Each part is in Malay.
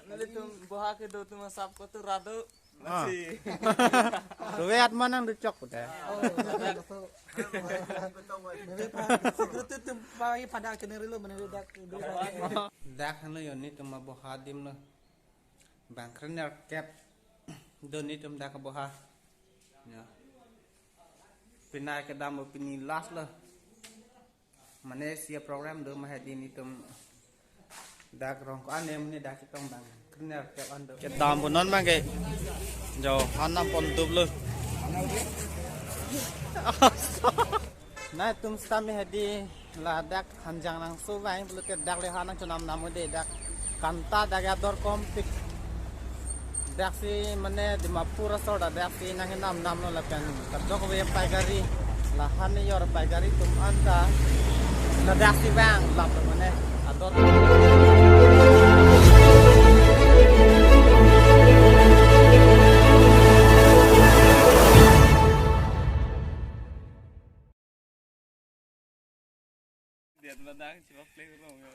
nanti tuh bawa ke do tuh masap ko tuh rado masih. Tuwe at manang ducok udah. Secret tuh pakai pada keneri lo menedak. Dak hanu yoni tum boha dim lo. Bang krener cap doni tum dak boha. Ya. Pinai ke dam pini last lo. Malaysia program do mahadini tum dak rong ko anem ni dak tong bang krener cap ando. Ke dam bonon bang ke. Jo hanam pon dub lo. Nah tum stami hadi ladak hanjang nang suwai bulu ke dak le hanang chunam namu de dak kanta dak ador kompik dak si mane di mapura soda dak si nang nam nam no lakan kadok we paigari lahan yor paigari tum anta la dak si bang lap mane ador Dia menang cuma play ulang ya.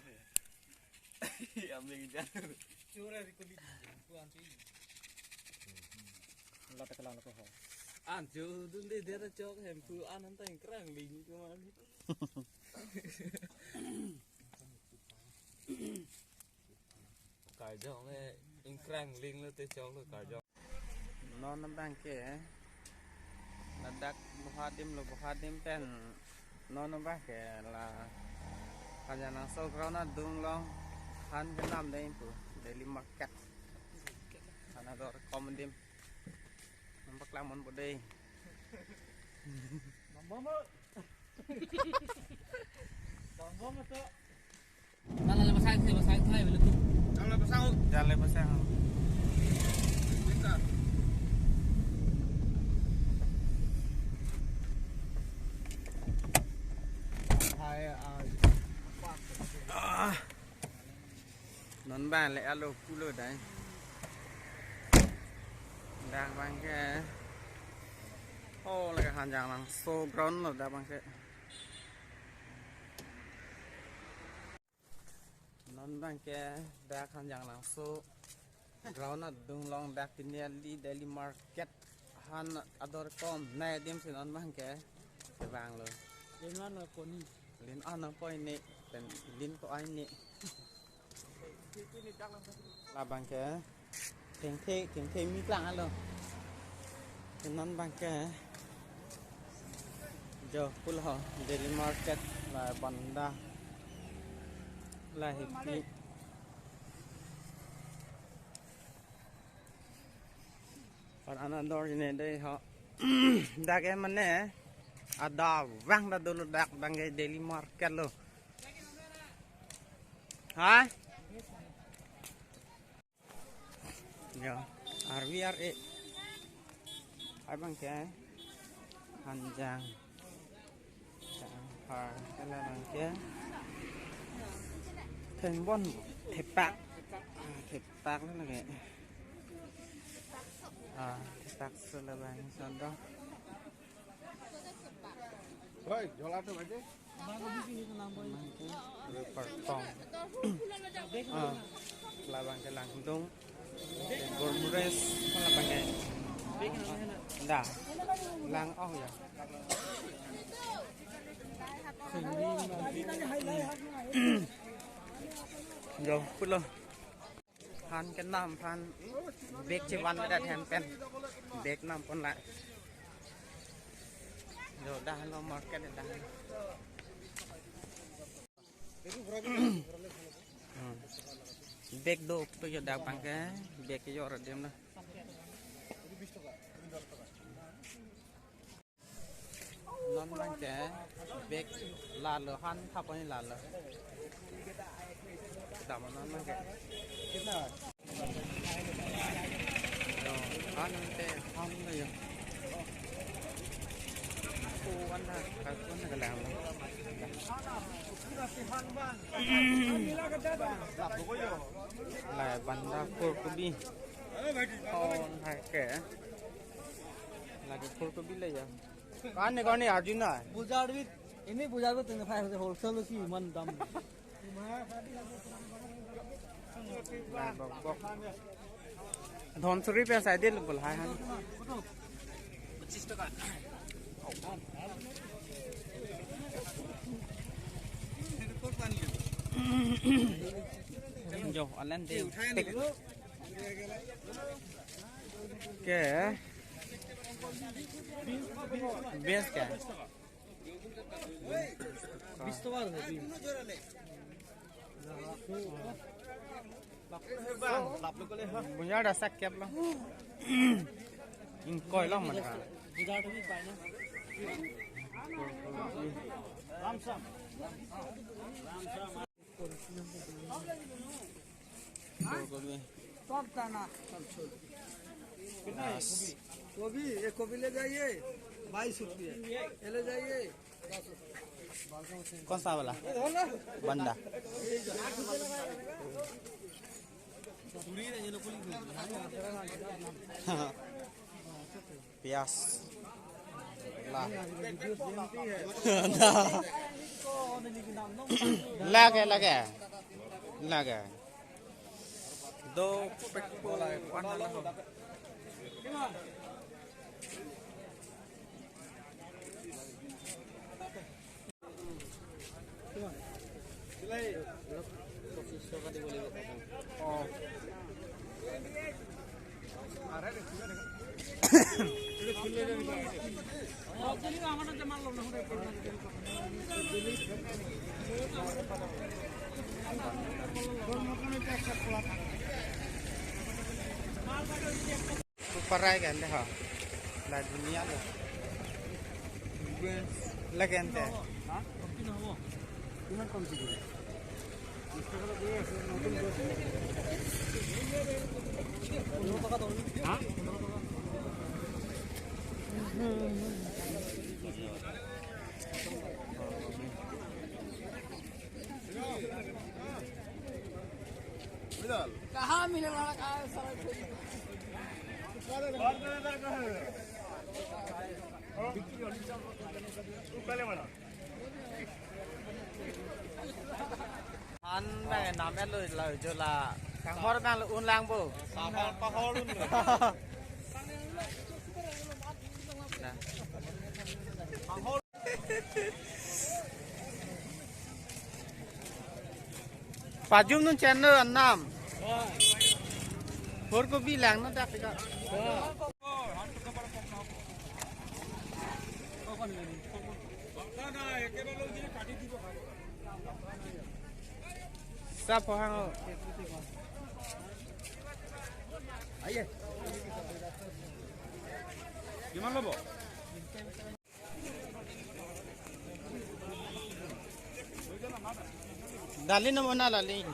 Ambil dia. Cura di kulit tuan sih. la ta kala ko ho An jo dun de dia cok hem fu an anta yang kerang ling kemana. Cài gió này in kerang ling lo te cok lo cài gió. non nam bang ke ladak boha dim pen non nam bang ke la kanya nang so grona dung long han ke nam dei tu daily market ana dor komendim nampak lamon bodei Mama. Mama tuh. Kalau lepas saya begitu. jalan pasang non ba lại alo culo đấy đang bang cái ô là cái hàng giang là so ground rồi đang bang cái non bang cái đang hàng giang là so ground là dung long đang tin đi daily market han ador com này đêm thì non bang cái vàng rồi Yang mana kau ni? Lin ano po ini dan lin ko ay ni labang ke theng the mi klang alo non bang ke jo pul ho daily market là banda là hippie còn another ini đây họ đã cái mình nè ada vang da dulu dak bangai daily market lo ha yo RVRE abang ke hanjang par kala bang ke theng bon thepak đó là cái thepak sala bang sondo Oi, jual apa aja? Baru bikin itu nambah. pertong labang ke langsung gormures labang ke dah lang oh ya rồi phút lo han cái nam han bek chewan đã thèm pen bek nam còn lại rồi dah lo market dah bek do to yo dak bang ke bek yo ra dem na non bang ke bek la lo han thap ni la lo da ma non bang ke yo han te ham na yo ku an da ka kun ka la lại banda phulkobi còn hai kẻ là cái phulkobi này à con này Arjun à Bujar with ini bujar with dengan 5 wholesale sih man dam. ধনচুৰি পে চাই দিল বল হাই হান 25 টাকা जो अलन दे के बेस क्या है 20 টাকা बुझा रसा क्या लो इनको लो मन का बिगाड़ भी पाए ना राम श्याम सब दाना सब छोड़ गोभी ये गोभी ले जाइए 22 रुपये ये ले जाइए कौन सा वाला बंदा प्यास लगे लगे लगे 2 पिक बोला 1 Parai kan deh ha, la dunia le, lagi ente. कहाँ मिलेगा Anh này nằm em lời cho là càng hoa đang là uốn lang bù. Pajum nun channel anh nam. Phốt có bi làng nó đặt cái đó. Sắp vào hang rồi. आइए Gimana lo, Dalin naman na lalin.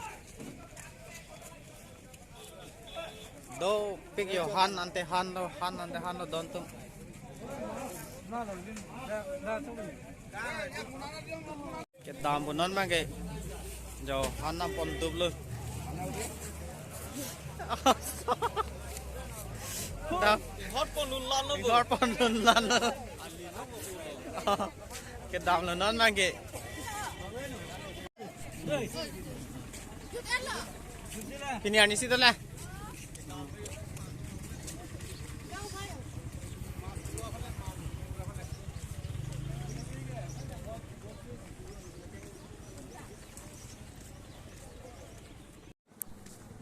Do pick your hand ante hand lo don tum. Cái đàm của nó mang cái giờ hắn nằm còn tụp luôn. hot pon lun lan lo, Gót pon lun lan lo. Cái đàm là nó mang cái. Kini ani situ lah.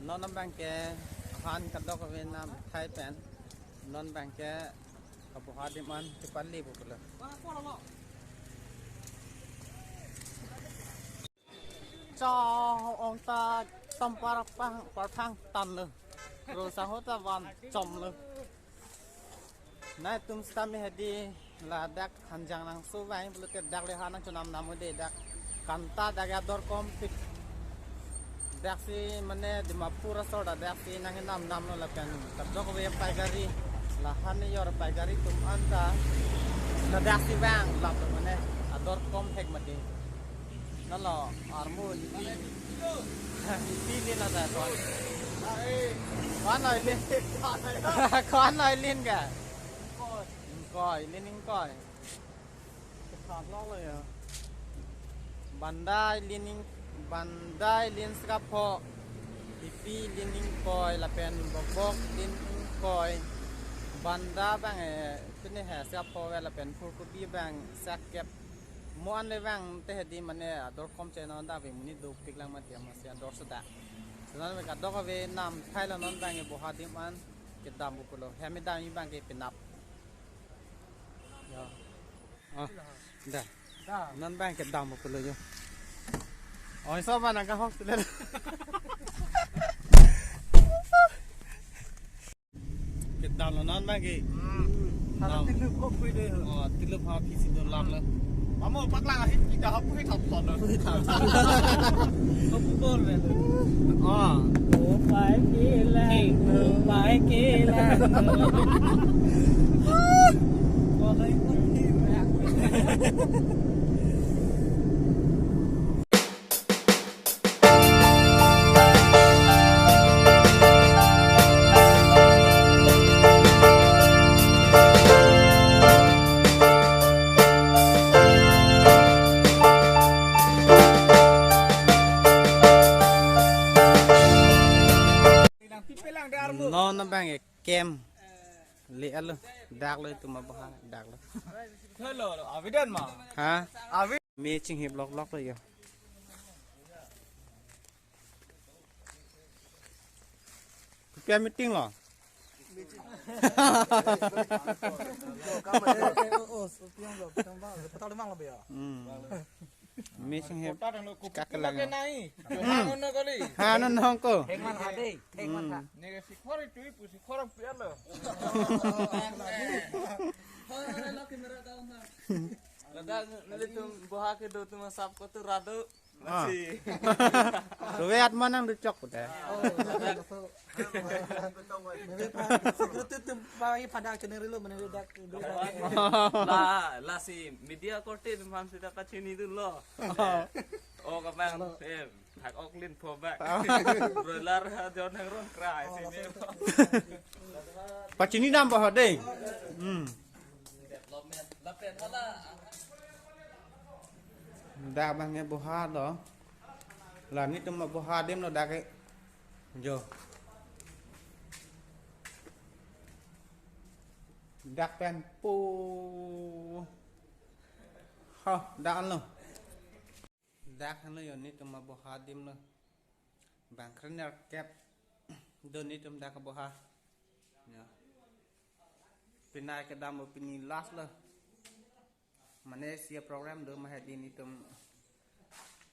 Non bang ke han kadok ke Vietnam Thai pen non bang ke kabuhat di man di Pali pula. Cho ông ta tâm par phang tan luôn rồi sao hết ta van chom luôn này tum stami hadi là dak hanjang nang su vai bulu ke dak le hanang chunam namu de dak kanta daga dor kompik dak si mane di mapura soda dak si nang nam lo la pen kadok we paigari la han yor paigari tum anta la dak si bang la mane ador kom hek mati nó là armon đi là tại con nói lên con nói lên cả coi lên những coi thằng lo rồi à bandai lên scapo pipi dinding koi lapen bok dinding koi banda bang tini ha siap po lapen fulkubi bang sakep muan le bang teh di mane ador kom channel da be muni do piklang ma tiam sia dor sada senan me kadok ve nam thailand non bang e boha diman ke dam bukulo hemi dam i bang ke pinap ya dah non bang ke dam bukulo yo oi so ba nang ka hok tele ke dam non bang ke Ada tilu kok pede. oh tilu ha phisi do lam le Mamo paklang ahit kita hap hit hap ton. Kok bol le. oh Pai kila. Kok ai kok ni. non bang e kem le al dak le tu ma ba dak le Hello, avidan ma. ha Avid. me ching hip lok lok le yo pia meeting lo Oh, piang lo, piang ba. Patalo mang lo be ya. me ching hip Kota dang ku Kak lang. nai. Johangon na kali. ha non hong ko Theng man ha dei, theng man ha. Nega si khori tu pu si khorang pian lo. Lada nale tum boha ke do tum sap ko tu rado. Masih. rồi at manang du chok pute Nebe pa secret tu pa pada channel lo mane dak. La si media korte mam sita kachini dulu. Oh kapang hak oklin po back. Broiler jon hang ron cry sini. pachini nam ba de da bang nghe boha đó là nít mà boha đêm nó đặc ấy giờ đặc pen pu ha đã ăn luôn đặc ăn luôn nít mà boha đêm luôn bang kena kẹp đơn nít đặc boha pinai ke dam opini last lah Malaysia program do mahadin itum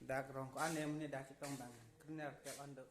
dak rong ko anem ni dak tong bang kena kep ando